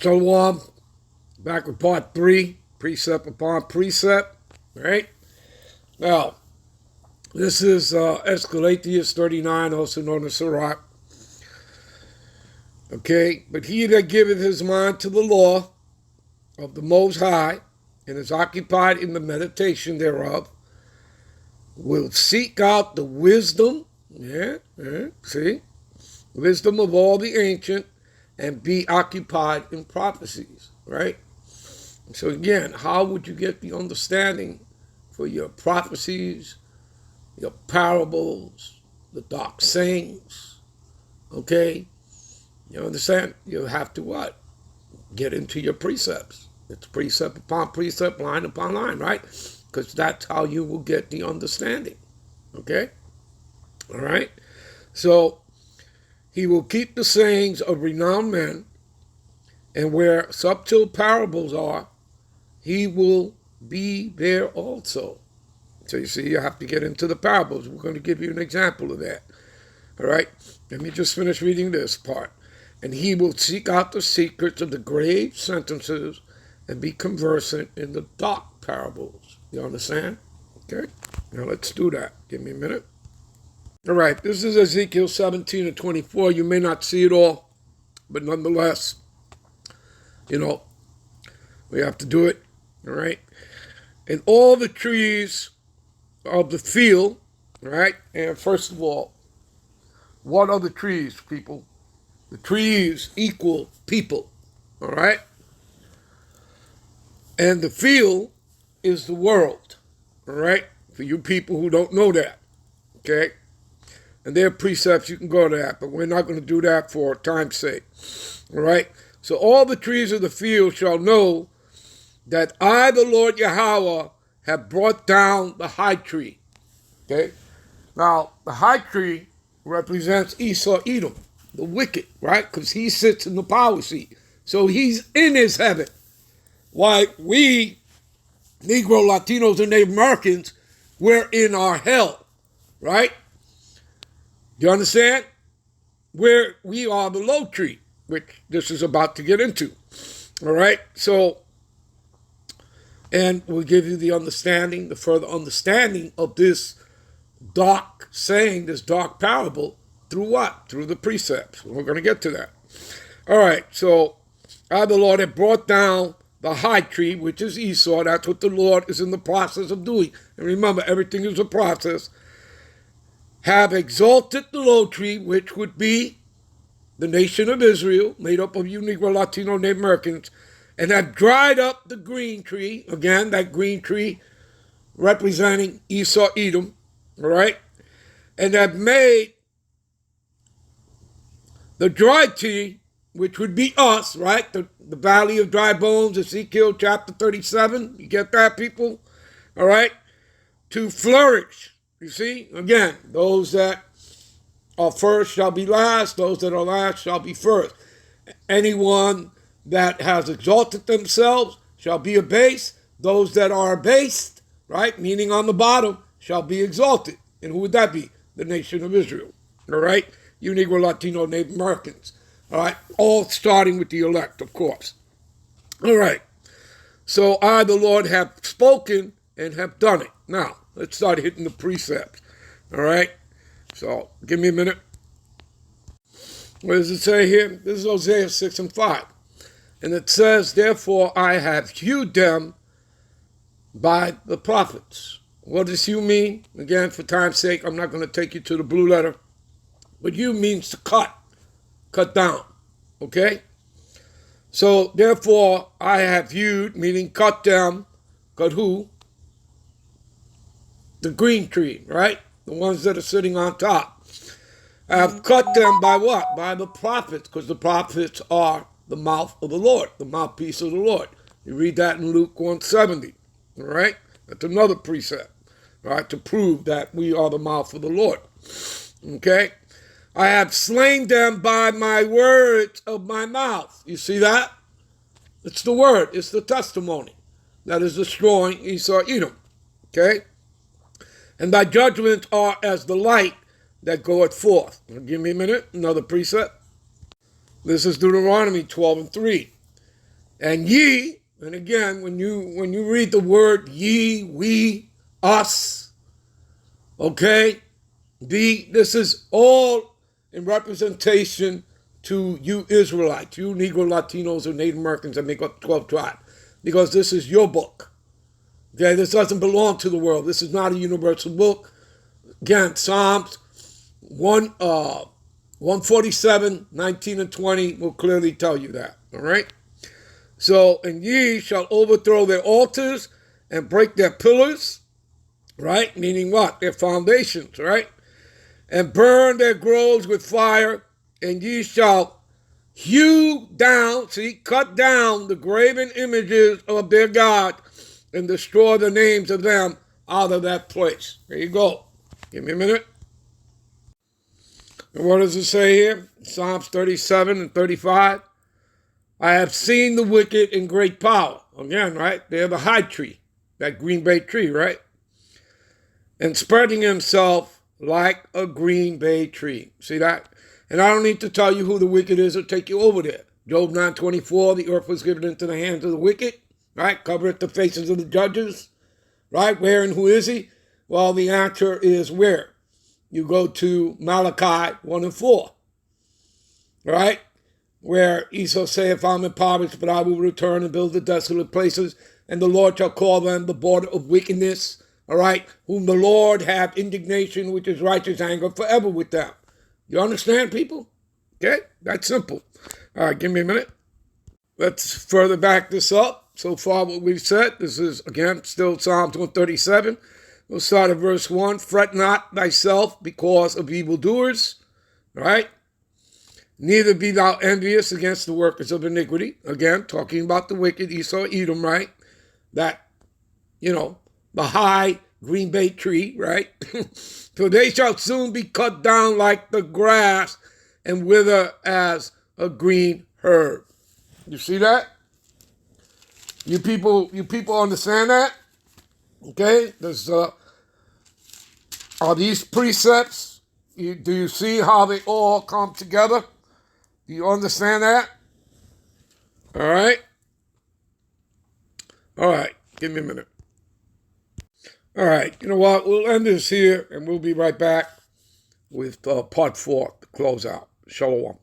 Shalom, back with part 3, precept upon precept, right? Now, this is Escalatius 39, also known as Sirach. Okay, but he that giveth his mind to the law of the Most High, and is occupied in the meditation thereof, will seek out the wisdom, wisdom of all the ancient, and be occupied in prophecies, right? So again, how would you get the understanding for your prophecies, your parables, the dark sayings, okay? You understand? You have to what? Get into your precepts. It's precept upon precept, line upon line, right? Because that's how you will get the understanding, okay? All right? So he will keep the sayings of renowned men, and where subtle parables are, he will be there also. So you see, you have to get into the parables. We're going to give you an example of that. All right? Let me just finish reading this part. And he will seek out the secrets of the grave sentences and be conversant in the dark parables. You understand? Okay? Now let's do that. Give me a minute. All right, this is Ezekiel 17 and 24. You may not see it all, but nonetheless, we have to do it. All right? And all the trees of the field, all right? And first of all, what are the trees, people? The trees equal people, all right? And the field is the world, all right? For you people who don't know that, okay? And there are precepts, you can go to that, but we're not going to do that for time's sake, all right? So all the trees of the field shall know that I, the Lord Yahweh, have brought down the high tree, okay? Now, the high tree represents Esau, Edom, the wicked, right? Because he sits in the power seat. So he's in his heaven. Why we, Negro, Latinos, and Native Americans, we're in our hell, right? Do you understand? We are the low tree, which this is about to get into, all right? So, and we'll give you the understanding, the further understanding of this dark saying, this dark parable, through what? Through the precepts. We're going to get to that. All right, so I, the Lord, have brought down the high tree, which is Esau. That's what the Lord is in the process of doing. And remember, everything is a process. Have exalted the low tree, which would be the nation of Israel, made up of you Negro, Latino, Native Americans, and have dried up the green tree. Again, that green tree representing Esau, Edom, all right? And have made the dry tree, which would be us, right? The valley of dry bones, Ezekiel chapter 37. You get that, people? All right? To flourish. You see? Again, those that are first shall be last. Those that are last shall be first. Anyone that has exalted themselves shall be abased. Those that are abased, right, meaning on the bottom, shall be exalted. And who would that be? The nation of Israel. All right? You Negro, Latino, Native Americans. All right? All starting with the elect, of course. All right. So I, the Lord, have spoken and have done it. Now, let's start hitting the precepts. All right? So, give me a minute. What does it say here? This is Hosea 6 and 5. And it says, therefore I have hewed them by the prophets. What does hew mean? Again, for time's sake, I'm not going to take you to the blue letter. But hew means to cut down, okay? So, therefore, I have hewed, meaning cut them, cut who? The green tree, right? The ones that are sitting on top. I have cut them by what? By the prophets, because the prophets are the mouth of the Lord, the mouthpiece of the Lord. You read that in Luke 170, all right? That's another precept, all right, to prove that we are the mouth of the Lord, okay? I have slain them by my words of my mouth. You see that? It's the word. It's the testimony that is destroying Esau, Edom, okay? And thy judgments are as the light that goeth forth. Now, give me a minute. Another precept. This is Deuteronomy 12 and 3. And ye, and again, when you read the word ye, we, us, okay, this is all in representation to you Israelites, you Negro Latinos or Native Americans that make up 12 tribes, because this is your book. Okay, this doesn't belong to the world. This is not a universal book. Again, Psalms 147, 19 and 20 will clearly tell you that. All right? So, and ye shall overthrow their altars and break their pillars, right? Meaning what? Their foundations, right? And burn their groves with fire, and ye shall hew down, cut down the graven images of their God and destroy the names of them out of that place. There you go. Give me a minute. And what does it say here? Psalms 37 and 35. I have seen the wicked in great power. Again, right? They're the high tree, that green bay tree, right? And spreading himself like a green bay tree. See that? And I don't need to tell you who the wicked is or take you over there. Job 9:24, the earth was given into the hands of the wicked, right? Covereth the faces of the judges, right? Where and who is he? Well, the answer is where? You go to Malachi 1 and 4, right? Where Esau saith, I'm impoverished, but I will return and build the desolate places, and the Lord shall call them the border of wickedness, all right? Whom the Lord hath indignation, which is righteous anger forever with them. You understand, people? Okay? That's simple. All right, give me a minute. Let's further back this up. So far what we've said, this is, again, still Psalms 137. We'll start at verse 1. Fret not thyself because of evildoers, all right? Neither be thou envious against the workers of iniquity. Again, talking about the wicked, Esau, Edom, right? That, the high green bay tree, right? So they shall soon be cut down like the grass and wither as a green herb. You see that? You people understand that? Okay? Are these precepts? Do you see how they all come together? Do you understand that? All right? All right. Give me a minute. All right. You know what? We'll end this here, and we'll be right back with part 4 to close out. Shalom.